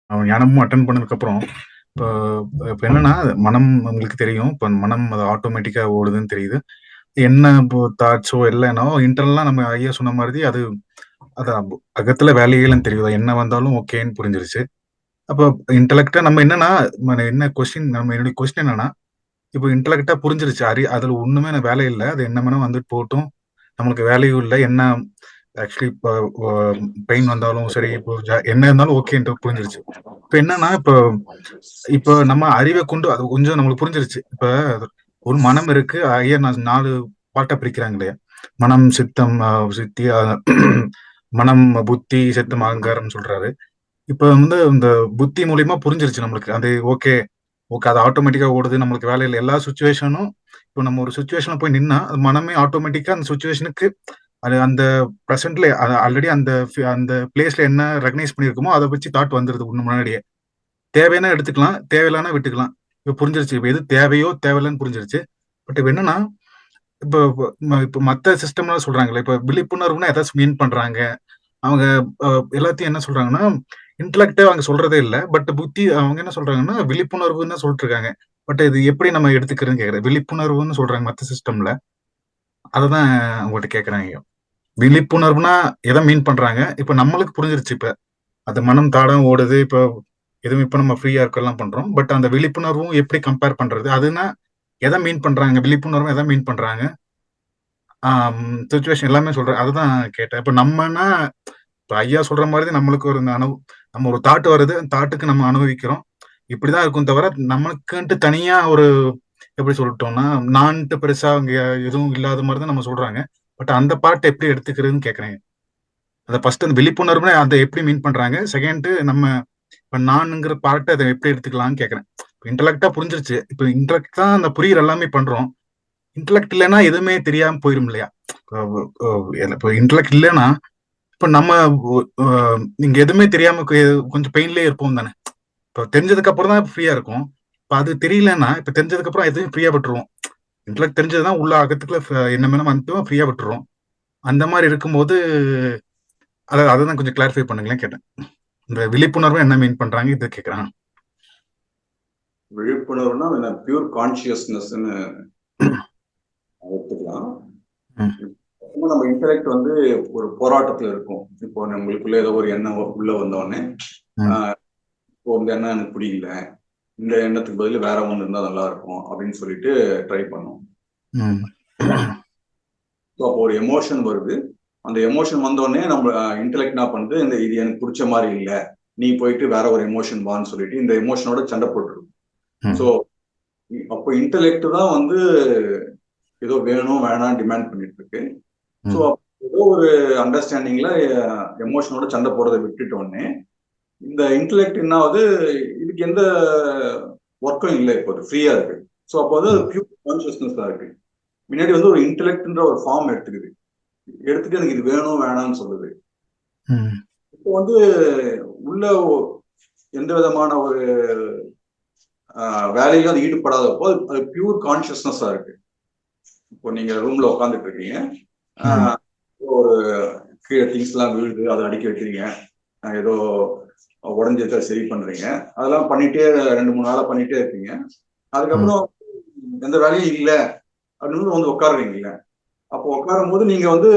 அவன் ஞானமும் அட்டன் பண்ணதுக்கப்புறம் இப்போ இப்போ என்னன்னா மனம் உங்களுக்கு தெரியும். இப்போ மனம் அது ஆட்டோமேட்டிக்கா ஓடுதுன்னு தெரியுது. என்ன இப்போ தாட்ஸோ இல்லைனோ இன்டர்னலா நம்ம ஐயா சொன்ன மாதிரி அது அது அகத்துல வேலைகள்னு தெரியுது. என்ன வந்தாலும் ஓகேன்னு புரிஞ்சிருச்சு. அப்போ இன்டலெக்டா நம்ம என்னன்னா என்ன கொஸ்டின் நம்ம என்னுடைய கொஸ்டின் என்னன்னா இப்போ இன்டலெக்டா புரிஞ்சிருச்சு. அதுல ஒண்ணுமே எனக்கு வேலை இல்ல. அது என்ன வேணா வந்துட்டு போகட்டும். நம்மளுக்கு வேலையும் இல்ல. என்ன ஆக்சுவலி இப்போ பெயின் வந்தாலும் சரி, இப்போ என்ன இருந்தாலும் ஓகேன்ட்டு புரிஞ்சிருச்சு. இப்ப என்னன்னா, இப்போ இப்போ நம்ம அறிவை கொண்டு அது கொஞ்சம் நம்மளுக்கு புரிஞ்சிருச்சு. இப்ப ஒரு மனம் இருக்கு. ஐயா நான் 4 பார்ட்டா பிரிக்கிறாங்க இல்லையா? மனம், சித்தம், சித்தி, மனம், புத்தி, சித்தம், அகங்காரம்னு சொல்றாரு. இப்ப இந்த புத்தி மூலியமா புரிஞ்சிருச்சு நம்மளுக்கு. அது ஓகே. ஓகே. அது ஆட்டோமேட்டிக்கா ஓடுது. நம்மளுக்கு வேலை இல்ல. எல்லா சிச்சுவேஷனும் இப்போ நம்ம ஒரு சிச்சுவேஷன்ல போய் நின்னா, அது மனமே ஆட்டோமேட்டிக்கா அந்த சிச்சுவேஷனுக்கு அது அந்த பிரசன்ட்ல ஆல்ரெடி அந்த பிளேஸ்ல என்ன ரெகக்னைஸ் பண்ணியிருக்கோமோ, அத வச்சு தாட் வந்துருது முன்னாடியே. தேவைன்னா எடுத்துக்கலாம். தேவையில்லன்னா விட்டுக்கலாம். இப்ப புரிஞ்சிருச்சு. இப்ப எது தேவையோ, தேவையில்லன்னு புரிஞ்சிருச்சு. பட் இப்ப என்னன்னா, இப்போ இப்போ மத்த சிஸ்டம்லாம் சொல்றாங்கல்ல. இப்ப விழிப்புணர்வுன்னா எதாச்சும் மீன் பண்றாங்க. அவங்க அ எல்லாத்தையும் என்ன சொல்றாங்கன்னா, இன்டலெக்ட்டா அவங்க சொல்றதே இல்ல. பட் புத்தி அவங்க என்ன சொல்றாங்கன்னா, விழிப்புணர்வுன்னு தான் சொல்லிட்டு இருக்காங்க. பட் இது எப்படி நம்ம எடுத்துக்கிறதுன்னு கேட்கிறேன். விழிப்புணர்வுன்னு சொல்றாங்க மத்த சிஸ்டம்ல. அததான் உங்கள்ட்ட கேட்கிறேன். விழிப்புணர்வுனா எத மீன் பண்றாங்க? இப்ப நம்மளுக்கு புரிஞ்சிருச்சு இப்ப. அது மனம் தானா ஓடுது. எதுவும் இப்ப நம்ம ஃப்ரீயா இருக்கலாம் பண்றோம். பட் அந்த விழிப்புணர்வும் எப்படி கம்பேர் பண்றது? அதுனா எத மீன் பண்றாங்க? விழிப்புணர்வும் எத மீன் பண்றாங்க? சிச்சுவேஷன் எல்லாமே சொல்றேன். அதுதான் கேட்டேன். இப்ப நம்மனா இப்ப ஐயா சொல்ற மாரி தான் நம்மளுக்கு ஒரு நம்ம ஒரு தாட் வருது. அந்த தாட்டுக்கு நம்ம அனுபவிக்கிறோம். இப்படிதான் இருக்கும் தவிர, நமக்குன்ட்டு தனியா ஒரு எப்படி சொல்லட்டோம்னா, நான்ட்டு பெருசா அங்க எதுவும் இல்லாத மாரி தான் நம்ம சொல்றாங்க. பட் அந்த பார்ட் எப்படி எடுத்துக்கிறதுன்னு கேட்கிறேன். அத ஃபர்ஸ்ட் அந்த விழிப்புணர்வுனா அத எப்படி மீன் பண்றாங்க? செகண்ட் நம்ம இப்ப நான்ங்கிற பார்ட்ட அத எப்படி எடுத்துக்கலாம்னு கேட்கிறேன். இன்டலெக்ட்டா புரிஞ்சிருச்சு. இப்ப இன்டலெக்ட் தான் அந்த புரியிற எல்லாமே பண்றோம். இன்டலெக்ட் இல்லன்னா எதுவுமே தெரியாம போயிரும் இல்லையா? இப்ப இன்டலெக்ட் இல்லன்னா, இப்ப நம்ம அ இங்க எதுவுமே தெரியாம கொஞ்சம் பெயின்லயே இருப்போம் தானே! இப்ப தெரிஞ்சதுக்கு அப்புறம் தான் ஃப்ரீயா இருக்கும். இப்ப அது தெரியலன்னா, இப்ப தெரிஞ்சதுக்கு அப்புறம் எதையும் ஃப்ரீயா விட்டுருவோம். இன்டலெக்ட் தெரிஞ்சதுன்னா உள்ள அகத்துக்குள்ள என்ன வேணா வந்துட்டோம் ஃப்ரீயா விட்டுருவோம். அந்த மாரி இருக்கும்போது, அததான் கொஞ்சம் கிளாரிஃபை பண்ணுங்களேன் கேட்டேன். இந்த விழிப்புணர்வு என்ன மீன் பண்றாங்க? இத கேட்கிறேன். விழிப்புணர்வுனா பியூர் கான்சியஸ்னஸ்ன்னு எடுத்துக்கலாம். ம். நம்ம இன்டலெக்ட் வந்து ஒரு போராட்டத்துல இருக்கும். இப்போ நம்மளுக்குள்ள ஏதோ ஒரு எண்ணம் உள்ள வந்தோடனே ம். இப்போ இந்த எண்ணம் எனக்கு பிடிக்கல, இந்த எண்ணத்துக்கு பதில் வேற ஒண்ணு இருந்தா நல்லா இருக்கும் அப்படின்னு சொல்லிட்டு ட்ரை பண்ணும். ம். ஸோ அப்போ ஒரு எமோஷன் வருது. அந்த எமோஷன் வந்தோடனே நம்ம இன்டலெக்ட் என்ன பண்ணுது, இந்த இது எனக்கு பிடிச்ச மாதிரி இல்லை, நீ போயிட்டு வேற ஒரு எமோஷன் வான்னு சொல்லிட்டு இந்த எமோஷனோட சண்டை போட்டுருக்கும். ம். ஸோ அப்போ இன்டலெக்ட் தான் வந்து ஏதோ வேணும் வேணாம் டிமாண்ட் பண்ணிட்டு இருக்கு. ஸோ ம். ஏதோ ஒரு அண்டர்ஸ்டாண்டிங்ல எமோஷனோட சண்டை போடுறதை விட்டுட்டோடனே இந்த இன்டலெக்ட் என்ன ஆகுது, இதுக்கு எந்த ஒர்க்கும் இல்லை, இப்போ ஃப்ரீயா இருக்கு. ஸோ அப்போ வந்து ம். பியூர் கான்சியஸ்னஸ் தான் இருக்கு. முன்னாடி வந்து ஒரு இன்டலெக்ட்ன்ற ஒரு ஃபார்ம் எடுத்துக்குது. எடுத்துட்டு எனக்கு இது வேணும் வேணாம்னு சொல்லுது. ம். இப்போ வந்து உள்ள எந்த விதமான ஒரு வேலையிலும் அது ஈடுபடாதப்போ அது பியூர் கான்சியஸ்னஸா இருக்கு. இப்போ நீங்க ரூம்ல உட்காந்துட்டு இருக்கீங்க, ம். ஒரு கீழே திங்ஸ் எல்லாம் விழுது, அதை அடுக்கி வைக்கிறீங்க, ஏதோ உடஞ்சிருக்கா சரி பண்றீங்க, அதெல்லாம் பண்ணிட்டே 2-3 நாளா பண்ணிட்டே இருக்கீங்க. ம். அதுக்கப்புறம் எந்த வேலையும் இல்லை அப்படின்னு வந்து உட்காடுறீங்க. அப்போ உட்காரும் போது நீங்க வந்து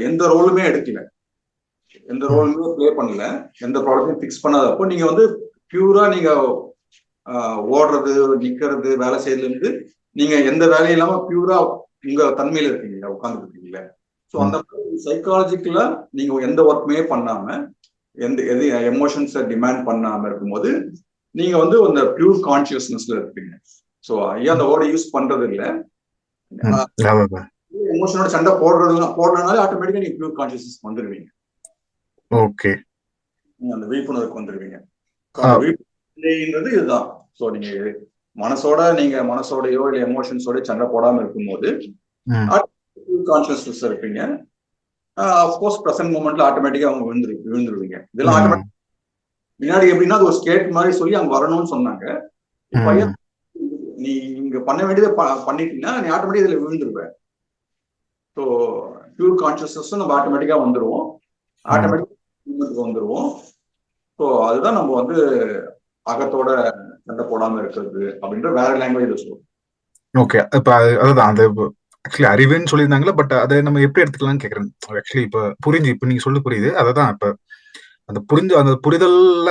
எந்த ரோலுமே எடுக்கல, எந்த ம். ரோலுமே பிளே பண்ணல, எந்த ப்ராடக்டையும் பிக்ஸ் பண்ணாதப்போ நீங்க வந்து பியூரா நீங்க ஓடுறது, நிக்கிறது, வேலை செய்யறதுல இருந்து நீங்க எந்த வேலையும் இல்லாம பியூரா உங்க தன்மையில இருக்கீங்க, உட்கார்ந்து இருக்கீங்கல்ல. ஸோ அந்த மாதிரி சைக்காலஜிக்கலா நீங்க எந்த ஒர்க்குமே பண்ணாம, எது எமோஷன்ஸை டிமாண்ட் பண்ணாம இருக்கும்போது நீங்க வந்து அந்த பியூர் கான்சியஸ்னஸ்ல இருப்பீங்க. ஸோ ஐயா அந்த வேர்டை யூஸ் பண்றது இல்லை. ம். அதான். எமோஷனோட சண்டை போடுறதுனால ஆட்டோமேட்டிக்கா நீங்க பியூர் கான்சியஸ்னஸ் வந்துருவீங்க. ஓகே. நீங்க அந்த விழிப்புணர்வுக்கு வந்துருவீங்க. ஆ. அந்த விழிப்புணர்வுன்றது இதுதான். ஸோ நீங்க மனசோடையோ இல்ல எமோஷன்ஸோட சண்டை போடாம இருக்கும்போது ம். கான்சியஸ்னஸ் இருப்பீங்க. அப்கோர்ஸ் பிரசன்ட் மூமெண்ட்ல ஆட்டோமேட்டிக்கா அவங்க விழுந்துருவீங்க. இதெல்லாம் ம். ஆட்டோமேட்டிக். முன்னாடி எப்படின்னா அது ஒரு ஸ்டேட் மாதிரி சொல்லி அவங்க வரணும்னு சொன்னாங்க. இப்ப ம். நீ இங்க பண்ண வேண்டியதை பண்ணிட்டீங்கன்னா நீ ஆட்டோமேட்டிக் இதுல விழுந்துருவ. ஸோ பியூர் கான்சியஸ்னஸ் நம்ம ஆட்டோமேட்டிக்கா வந்துருவோம். ம். ஆட்டோமேட்டிக் வந்துருவோம். ஸோ அதுதான் நம்ம வந்து அகத்தோட சண்டை போடாம இருக்கிறது அப்படின்ற வேற லாங்குவேஜ்ல சொல்லுவோம். ஓகே. இப்ப அதுதான் அந்த ஆக்சுவலி அறிவுன்னு சொல்லியிருந்தாங்களே, பட் அதை நம்ம எப்படி எடுத்துக்கலாம்னு கேக்குறேன். ஆக்சுவலி இப்ப இப்ப நீங்க சொல்லி புரியுது. அததான் இப்ப அந்த அந்த புரிதல்ல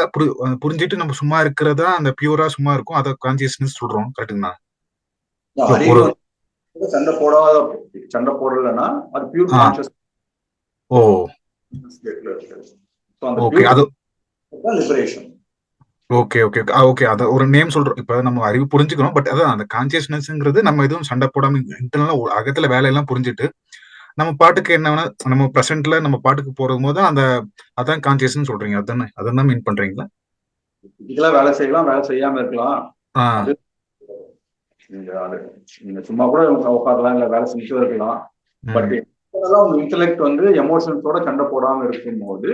புரிஞ்சிட்டு நம்ம சும்மா இருக்கிறதா அந்த பியூரா சும்மா இருக்கும். அதை கான்சியஸ்னஸ் சொல்றோம். கரெக்டுங்களா? அறிவு ஒரு வந்து சண்டை போடலைன்னா அது பியூர் கான்சியஸ் ஓ ஸ்டேட்ல இருக்கு. ஸோ அந்த ஓகே. பியூர் அது லிபரேஷன். Okay okay okay. அத ஒரு நேம் சொல்றோம். இப்ப நம்ம அறிவு புரிஞ்சுக்கிறோம். பட் அதான் அந்த கான்சியஸ்னஸ்ங்கிறது நம்ம எதுவும் சண்டை போடாம இன்டர்னலா அகத்துல வேலையெல்லாம் புரிஞ்சுட்டு நம்ம பாட்டுக்கு என்ன வேணா நம்ம பிரசன்ட்ல நம்ம பாட்டுக்கு போறது போது அதான் கான்சியஸ்னு சொல்றீங்க. அதான் மீன் பண்றீங்களா? இதுக்கெல்லாம் வேலை செய்யலாம், வேலை செய்யாம இருக்கலாம். ஆஹ் அது நீங்க சும்மா கூட உட்காரலாம், இல்ல வேலை செஞ்சுட்டு இருக்கலாம். பட் உங்க இன்டெலெக்ட் வந்து எமோஷன்ஸோட சண்டை போடாம இருக்கும் போது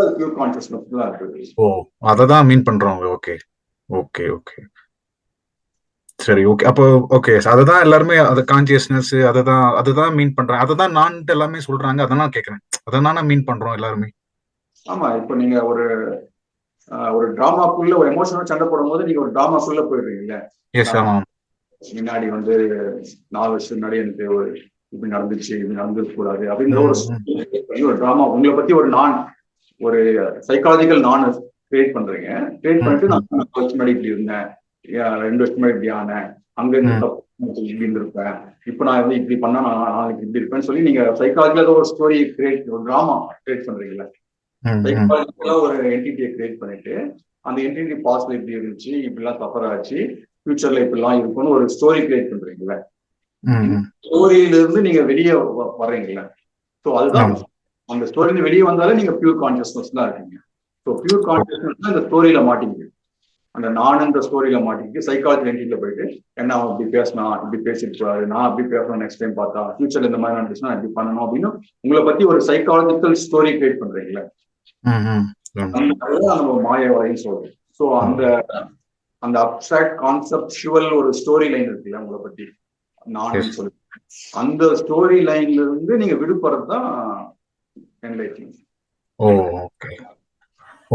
அது பியூர் கான்சியஸ்னஸ் தான் இருக்கு. ஓ அததான் மீன் பண்றோம். ஓகே ஓகே ஓகே சரி. ஓகே. அப்போ ஓகே அததான் எல்லாருமே அது கான்சியஸ்னஸ் அதுதான் மீன் பண்றாங்க. அததான் நான் எல்லாமே சொல்றாங்க. அதெல்லாம் கேக்குறேன். அதான் மீன் பண்றோம் எல்லாருமே. ஆமா, இப்போ நீங்க ஒரு டிராமாக்குள்ள ஒரு எமோஷனல் சண்டை போடும் போது நீங்க ஒரு டிராமாக்குள்ள போயிடுறீங்க. எஸ் ஆமா. முன்னாடி வந்து 4 வருஷம் முன்னாடி எனக்கு ஒரு இப்படி நடந்துச்சு, இப்படி நடந்துக்க கூடாது அப்படின்ற ஒரு டிராமா உங்களை பத்தி ஒரு சைக்காலஜிக்கல் நான் கிரியேட் பண்றீங்க. கிரியேட் பண்ணிட்டு நான் 4 வருஷம் முன்னாடி இப்படி இருந்தேன், 2 வருஷம் முன்னாடி இப்படி ஆனேன், அங்க இருந்து இப்படி இருந்திருப்பேன், இப்ப நான் வந்து இப்படி பண்ணா நான் நாளைக்கு இப்படி இருப்பேன்னு சொல்லி நீங்க சைக்காலஜிக்கலா ஒரு ஸ்டோரி ஒரு டிராமா கிரியேட் பண்றீங்களா? சைக்காலஜிக்கலா ஒரு என்டிட்டியை கிரியேட் பண்ணிட்டு அந்த என்டிட்டி பாஸ்ட்ல இப்படி இருந்துச்சு, இப்படிலாம் சஃபர் ஆச்சு, ஃபியூச்சர்ல இப்படிலாம் இருக்கும்னு ஒரு ஸ்டோரி கிரியேட் பண்றீங்களா? ஸ்டோரியில இருந்து நீங்க வெளியே வர்றீங்களா? ஸோ அதுதான் அந்த ஸ்டோரியில வெளியே வந்தாலே நீங்க பியூர் கான்சியஸ்னஸ் தான் இருக்கீங்க. ஸோ பியூர் கான்சியஸ்னஸ் தான் இந்த ஸ்டோரியில மாட்டிக்கிது. அந்த நானுன்ற ஸ்டோரியில மாட்டிக்கிட்டு சைக்காலஜி என்டிட்டில போயிட்டு என்ன அவன் இப்படி பேசினா, இப்படி பேசிட்டு போறாரு, நான் அப்படி பேசணும் நெக்ஸ்ட் டைம் பார்த்தா, ஃபியூச்சர்ல இந்த மாதிரி நடந்துச்சுன்னா இப்படி பண்ணணும் அப்படின்னு உங்களை பத்தி ஒரு சைக்காலஜிக்கல் ஸ்டோரி கிரியேட் பண்றீங்களா? நம்ம மாயவரைன்னு சொல்றோம். ஸோ அந்த அப்சாக்ட் கான்செப்டுவல் ஒரு ஸ்டோரி லைன் இருக்குல்ல உங்களை பத்தி நான் சொல்லி, அந்த ஸ்டோரி லைன்ல இருந்து நீங்க விடுபடுறது தான் enlightening. Okay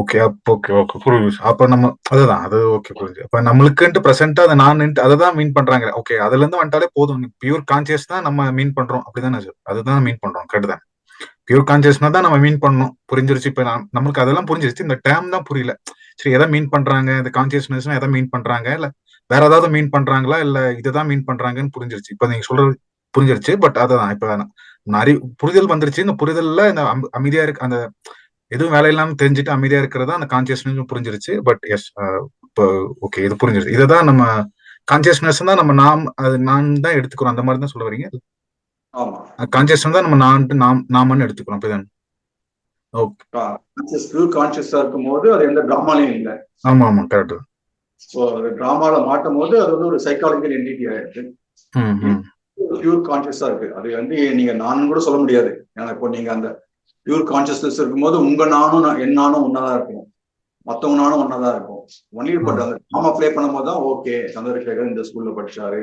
okay okay okay புரியுது. அப்ப நம்ம அதுதான் அது ஓகே புரியுது. அப்ப நம்மளுக்குன்ட்டு பிரசென்டா அதை அததான் மீன் பண்றாங்க. ஓகே அதுல இருந்து வந்துட்டாலே போதும். பியூர் கான்சியஸ் தான் நம்ம மீன் பண்றோம். அப்படிதானே சார்? அதுதான் மீன் பண்றோம். கரெக்ட் தான். பியூர் கான்சியஸ்னா தான் நம்ம மீன் பண்ணணும். புரிஞ்சிருச்சு. இப்ப நம்மளுக்கு அதெல்லாம் புரிஞ்சிருச்சு. இந்த டேம் தான் புரியல. சரி எதை மீன் பண்றாங்க இந்த கான்சியஸ்னஸ், எதை மீன் பண்றாங்க, இல்ல வேற ஏதாவது மீன் பண்றாங்களா, இல்ல இதுதான் மீன் பண்றாங்கன்னு புரிஞ்சிருச்சு. இப்ப நீங்க சொல்றது புரிஞ்சிருச்சு. பட் அதான் இப்ப புரிதல் வந்துருச்சு. இந்த புரிதல்ல இந்த அமைதியா இருக்கு, அந்த எதுவும் வேலை இல்லாம தெரிஞ்சுட்டு அமைதியா இருக்கிறதா அந்த கான்சியஸ்னஸ் புரிஞ்சிருச்சு. பட் எஸ் இப்போ ஓகே இது புரிஞ்சிருச்சு. இதுதான் நம்ம கான்சியஸ்னஸ் தான் நம்ம நான் தான் எடுத்துக்கிறோம். அந்த மாதிரி தான் சொல்ல வரீங்க. கான்சியஸ்னஸ் தான் நம்ம நாமன்னு எடுத்துக்கிறோம். அப்படிதான். கான்சியஸா இருக்கும் போது அது எந்த டிராமாலையும் இல்லை. ஆமா ஆமா கரெக்ட். ஸோ அது டிராமால மாட்டும் போது அது வந்து ஒரு சைக்காலஜிக்கல் என்டிட்டி ஆயிடுச்சு. பியூர் கான்சியஸா இருக்கு. அது வந்து நீங்க நானும் கூட சொல்ல முடியாது. ஏன்னா இப்போ நீங்க அந்த பியூர் கான்சியஸ்னஸ் இருக்கும்போது உங்க நானும் என் நானும் ஒன்னாதான் இருக்கும், மத்தவங்க நானும் ஒன்னாதான் இருக்கும். ஒன்லி பட் அந்த டிராமா பிளே பண்ணும்போது தான் ஓகே சந்திரசேகர் இந்த ஸ்கூல்ல படிச்சாரு,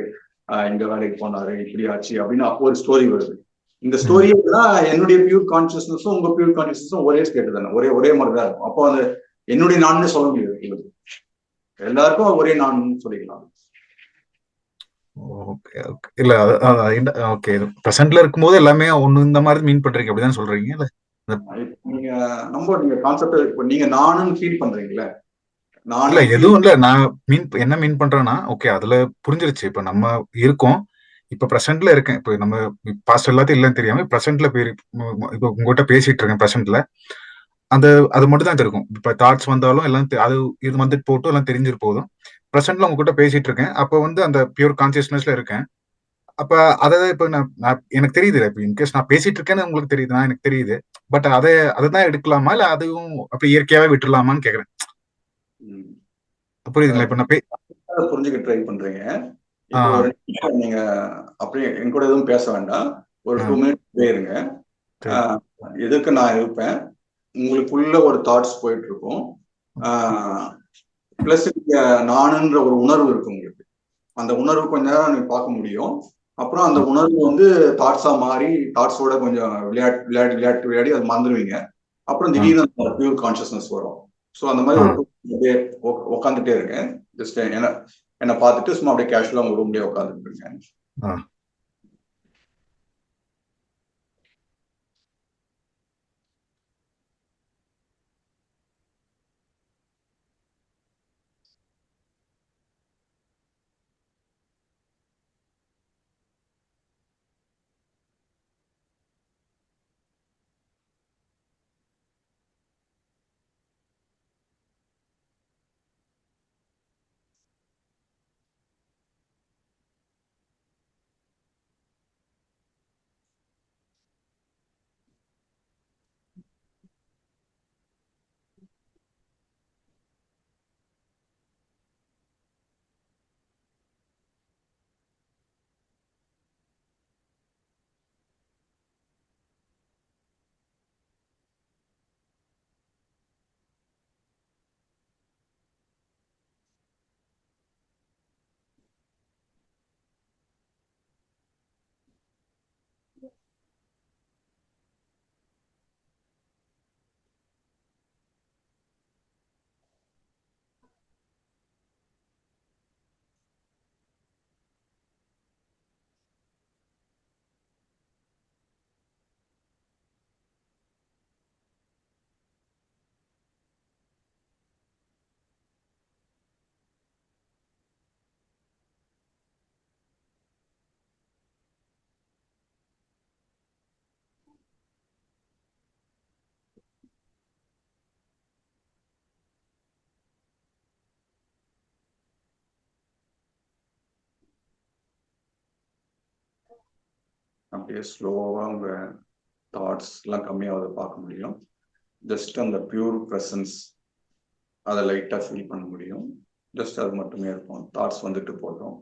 இங்க வேலைக்கு போனாரு, இப்படி ஆச்சு அப்படின்னு அப்போ ஒரு ஸ்டோரி வருது. இந்த ஸ்டோரியை என்னுடைய பியூர் கான்சியஸ்னஸும் உங்க பியூர் கான்சியஸ்னஸும் ஒரே ஸ்டேட் தானே, ஒரே மாதிரி தான் இருக்கும். அப்போ அது என்னுடைய நான்னு சொல்ல முடியாது. எல்லாருக்கும் ஒரே நான் சொல்லிக்கலாம். ஓகே ஓகே இல்ல ஓகே பிரசன்ட்ல இருக்கும்போது எல்லாமே ஒண்ணு இந்த மாதிரி மீன் பண்றீங்க. அப்படிதான் சொல்றீங்க இல்ல? நீங்க கான்செப்ட் இப்போ நீங்க நானுன்னு ஃபீல் பண்றீங்களா? இல்ல எதுவும் இல்ல. நான் என்ன மீன் பண்றேன்னா ஓகே அதுல புரிஞ்சிருச்சு. இப்ப நம்ம இருக்கோம், இப்ப பிரசன்ட்ல இருக்கேன். இப்ப நம்ம பாஸ்ட் எல்லாத்தையும் இல்லைன்னு தெரியாம பிரசன்ட்ல இப்ப உங்ககிட்ட பேசிட்டு இருக்கேன். பிரசன்ட்ல அது மட்டும் தான் இருக்கும். இப்ப தாட்ஸ் வந்தாலும் எல்லாம் அது இது வந்துட்டு போட்டும் எல்லாம் தெரிஞ்சிரு போதும். பிரசன்ட்ல உங்ககிட்ட பேசிட்டு இருக்கேன். அப்ப வந்து அந்த பியூர் கான்சியஸ்னஸ்ல இருக்கேன். அப்ப அதான் இப்ப நான் எனக்கு தெரியுது. இப்ப இன்கேஸ் நான் பேசிட்டு இருக்கேன்னு உங்களுக்கு தெரியுது, எனக்கு தெரியுது. பட் அதான் எடுக்கலாமா, இல்ல அதுவும் அப்படி இயற்கையாவே விட்டுலாமான்னு கேக்குறேன். புரியுதுங்களா? இப்ப நான் புரிஞ்சுக்க ட்ரை பண்றீங்க. இப்போ நீங்க அப்படியே என் கூட எதுவும் பேச வேண்டாம், ஒரு 2 மினிட்ஸ் இருங்க. எதுக்கு நான் இருப்பேன், உங்களுக்குள்ள ஒரு தாட்ஸ் போயிட்டு இருக்கும். பிளஸ் நானுன்ற ஒரு உணர்வு இருக்கு உங்களுக்கு. அந்த உணர்வு கொஞ்ச நேரம் நீங்க பார்க்க முடியும். அப்புறம் அந்த உணர்வு வந்து தாட்ஸா மாறி தாட்ஸோட கொஞ்சம் விளையாடி அது மறந்துடுவீங்க. அப்புறம் ஆ திடீர்னு பியூர் கான்சியஸ்னஸ் வரும். ஸோ அந்த மாதிரி ஆ ஒரு அப்படியே உட்காந்துட்டே இருக்கேன். ஜஸ்ட் என்னை பார்த்துட்டு சும்மா அப்படியே கேஷுவலா உங்க ரூம்லயே உட்காந்துட்டு இருக்கேன். ஆ அப்படியே ஸ்லோவா உங்க தாட்ஸ் எல்லாம் கம்மியாவதை பார்க்க முடியும். ஜஸ்ட் அந்த பியூர் ப்ரெசன்ஸ் அதை லைட்டா ஃபீல் பண்ண முடியும். ஜஸ்ட் அது மட்டுமே இருக்கும். தாட்ஸ் வந்துட்டு போட்டோம்.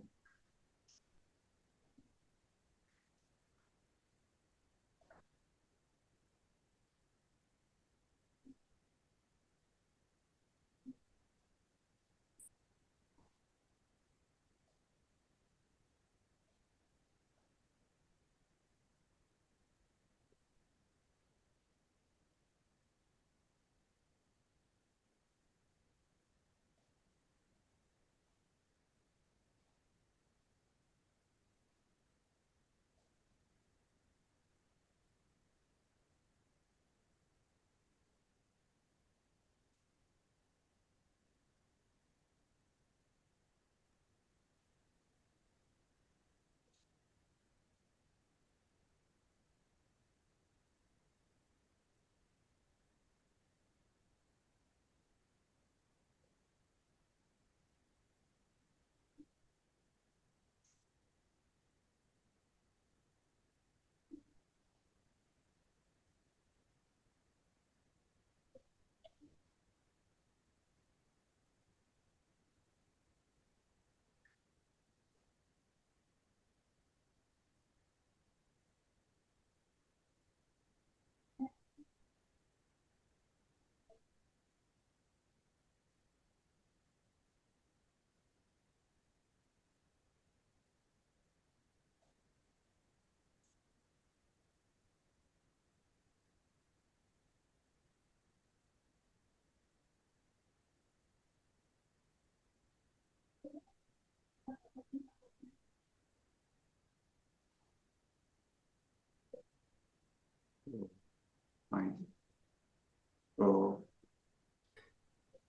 ஸோ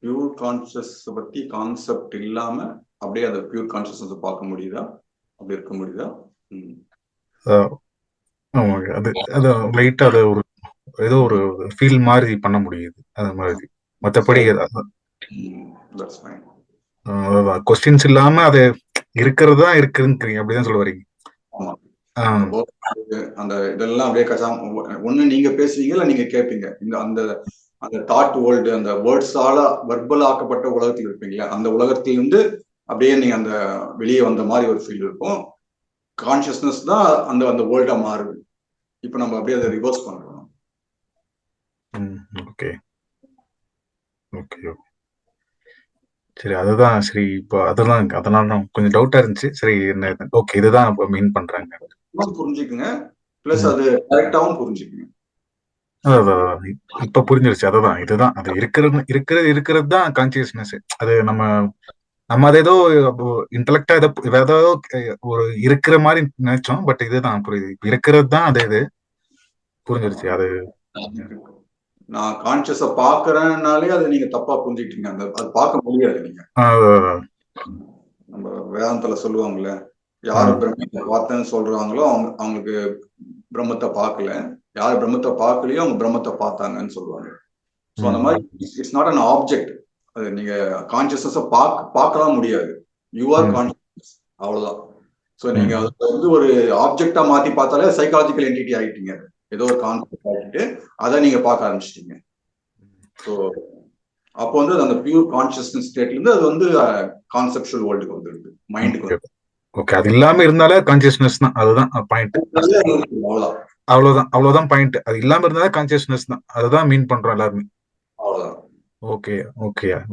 பியூர் கான்சியஸ் பத்தி கான்செப்ட் இல்லாம அப்படியே அந்த பியூர் கான்சியஸ்னஸ் பார்க்க முடியுதா? அப்படி இருக்க முடியுதா? ஆமாங்க. அது அது லைட்டா அது ஒரு ஏதோ ஒரு ஃபீல் மாதிரி பண்ண முடியுது. அது மாதிரி. மத்தபடி தட்ஸ் ஃபைன். கொஸ்டின்ஸ் இல்லாம அது இருக்கிறது தான் இருக்குதுங்கிறீங்க. அப்படிதான் சொல்ல வரீங்க. ஆமா. ஆ அந்த இதெல்லாம் அப்படியே கசாம ஒண்ணு நீங்க பேசுவீங்க இல்ல நீங்க கேட்பீங்க. இந்த அந்த அந்த தாட் வேர்ல்டு அந்த வேர்ட்ஸால வர்பல் ஆக்கப்பட்ட உலகத்தில் இருப்பீங்களா, அந்த உலகத்திலிருந்து அப்படியே நீங்க அந்த வெளியே வந்த மாதிரி ஒரு ஃபீல் இருக்கும். கான்சியஸ்னஸ் தான் அந்த அந்த வேர்ல்டா மாறுது. இப்ப நம்ம அப்படியே அதை ரிவர்ஸ் பண்றோம். ஓகே ஓகே சரி. அதுதான் சரி. இப்போ அதெல்லாம் அதனால கொஞ்சம் டவுட்டா இருந்துச்சு. சரி என்ன ஓகே இதுதான் இப்போ மீன் பண்றாங்க. புரிஞ்சுக்குங்க. பிளஸ் அது கரெக்டாவும் புரிஞ்சுக்குங்க. அதான். இப்ப புரிஞ்சிருச்சு. அதுதான் இதுதான் அது இருக்கிறது தான் கான்சியஸ்னஸ். அது நம்ம அதை ஏதோ இன்டலெக்டா ஏதோ ஒரு இருக்கிற மாதிரி நினைச்சோம். பட் இதுதான் புரியுது. இப்ப இருக்கிறது தான் அது இது புரிஞ்சிருச்சு. அது நான் கான்சியஸ பாக்குறேன்னாலே அதை நீங்க தப்பா புரிஞ்சுக்கிட்டீங்க. அது பார்க்க முடியாது. நீங்க நம்ம வேதாந்தத்துல சொல்லுவாங்கல்ல, யாரு பிரம்மத்தை பார்த்தேன்னு சொல்றாங்களோ அவங்களுக்கு பிரம்மத்தை பார்க்கல, யாரு பிரம்மத்தை பார்க்கலையோ அவங்க பிரம்மத்தை பார்த்தாங்கன்னு சொல்லுவாங்க. ஸோ அந்த மாதிரி இட்ஸ் நாட் அன் ஆப்ஜெக்ட். அது நீங்க கான்சியஸ்னஸ் பார்க்கலாம் முடியாது. யூ ஆர் கான்சியஸ், அவ்வளவுதான். ஸோ நீங்க அதை வந்து ஒரு ஆப்ஜெக்டா மாத்தி பார்த்தாலே சைக்காலஜிக்கல் என்டிட்டி ஆகிட்டீங்க. ஏதோ ஒரு கான்செப்ட் ஆகிட்டு அதை நீங்க பார்க்க ஆரம்பிச்சிட்டீங்க. ஸோ அப்போ வந்து அந்த பியூர் கான்சியஸ்னஸ் ஸ்டேட்ல இருந்து அது வந்து கான்செப்சுவல் வேர்ல்டுக்கு வந்துடுது, மைண்டுக்கு. ஓகே, அது இல்லாம இருந்தாலே கான்சியஸ்னஸ் தான். அதுதான் பாயிண்ட். அவ்வளவுதான் பாயிண்ட். அது இல்லாம இருந்தாலே கான்சியஸ்னஸ் தான். அதுதான் மீன் பண்றோம் எல்லாருமே. அவ்வளவுதான். Okay okay.